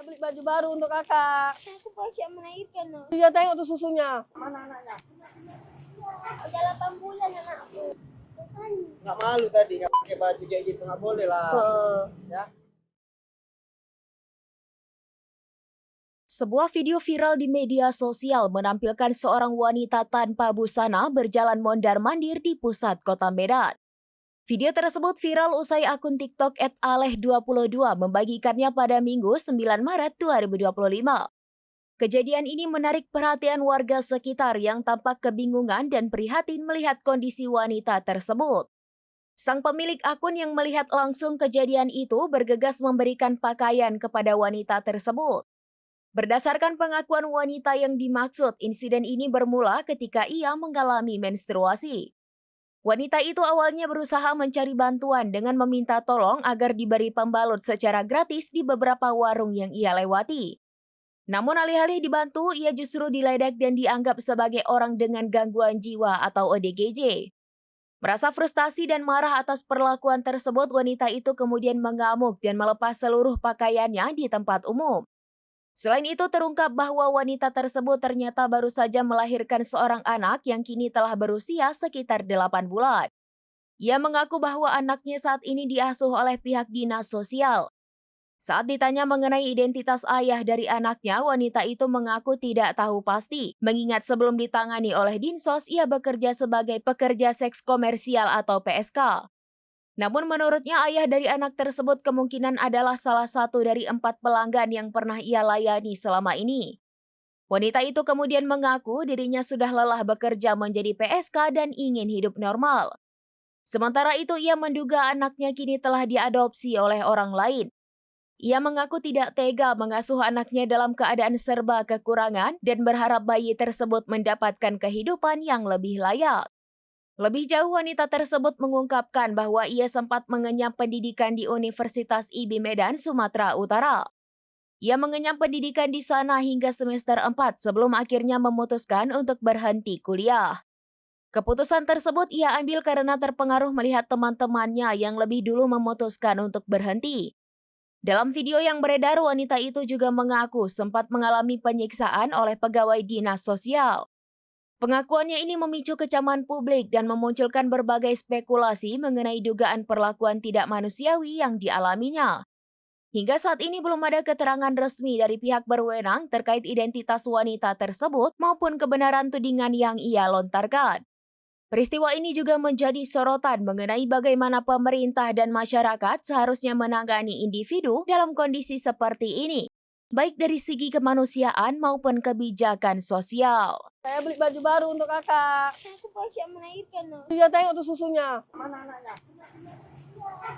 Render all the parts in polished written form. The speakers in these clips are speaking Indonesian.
Beli baju baru untuk kakak. Aku pasti melahirkan. Dia tengok tuh susunya. Mana anaknya? Udah 8 bulan anakku. Nggak malu tadi nggak pakai baju kayak gitu, nggak boleh lah. Ya. Sebuah video viral di media sosial menampilkan seorang wanita tanpa busana berjalan mondar-mandir di pusat kota Medan. Video tersebut viral usai akun TikTok @aleh22 membagikannya pada Minggu 9 Maret 2025. Kejadian ini menarik perhatian warga sekitar yang tampak kebingungan dan prihatin melihat kondisi wanita tersebut. Sang pemilik akun yang melihat langsung kejadian itu bergegas memberikan pakaian kepada wanita tersebut. Berdasarkan pengakuan wanita yang dimaksud, insiden ini bermula ketika ia mengalami menstruasi. Wanita itu awalnya berusaha mencari bantuan dengan meminta tolong agar diberi pembalut secara gratis di beberapa warung yang ia lewati. Namun alih-alih dibantu, ia justru diledek dan dianggap sebagai orang dengan gangguan jiwa atau ODGJ. Merasa frustasi dan marah atas perlakuan tersebut, wanita itu kemudian mengamuk dan melepas seluruh pakaiannya di tempat umum. Selain itu terungkap bahwa wanita tersebut ternyata baru saja melahirkan seorang anak yang kini telah berusia sekitar 8 bulan. Ia mengaku bahwa anaknya saat ini diasuh oleh pihak dinas sosial. Saat ditanya mengenai identitas ayah dari anaknya, wanita itu mengaku tidak tahu pasti, mengingat sebelum ditangani oleh Dinsos, ia bekerja sebagai pekerja seks komersial atau PSK. Namun menurutnya ayah dari anak tersebut kemungkinan adalah salah satu dari 4 pelanggan yang pernah ia layani selama ini. Wanita itu kemudian mengaku dirinya sudah lelah bekerja menjadi PSK dan ingin hidup normal. Sementara itu ia menduga anaknya kini telah diadopsi oleh orang lain. Ia mengaku tidak tega mengasuh anaknya dalam keadaan serba kekurangan dan berharap bayi tersebut mendapatkan kehidupan yang lebih layak. Lebih jauh, wanita tersebut mengungkapkan bahwa ia sempat mengenyam pendidikan di Universitas IB Medan, Sumatera Utara. Ia mengenyam pendidikan di sana hingga semester 4 sebelum akhirnya memutuskan untuk berhenti kuliah. Keputusan tersebut ia ambil karena terpengaruh melihat teman-temannya yang lebih dulu memutuskan untuk berhenti. Dalam video yang beredar, wanita itu juga mengaku sempat mengalami penyiksaan oleh pegawai dinas sosial. Pengakuannya ini memicu kecaman publik dan memunculkan berbagai spekulasi mengenai dugaan perlakuan tidak manusiawi yang dialaminya. Hingga saat ini belum ada keterangan resmi dari pihak berwenang terkait identitas wanita tersebut maupun kebenaran tudingan yang ia lontarkan. Peristiwa ini juga menjadi sorotan mengenai bagaimana pemerintah dan masyarakat seharusnya menangani individu dalam kondisi seperti ini, baik dari segi kemanusiaan maupun kebijakan sosial. Saya beli baju baru untuk kakak. Aku pasti melahirkan. Dia tengok tuh susunya. Mana anaknya?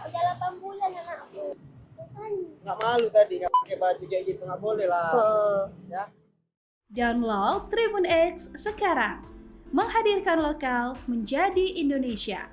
Udah 8 bulan anakku. Nggak malu tadi nggak pakai baju kayak gitu, nggak boleh lah. Ya. Download Tribun X sekarang. Menghadirkan lokal menjadi Indonesia.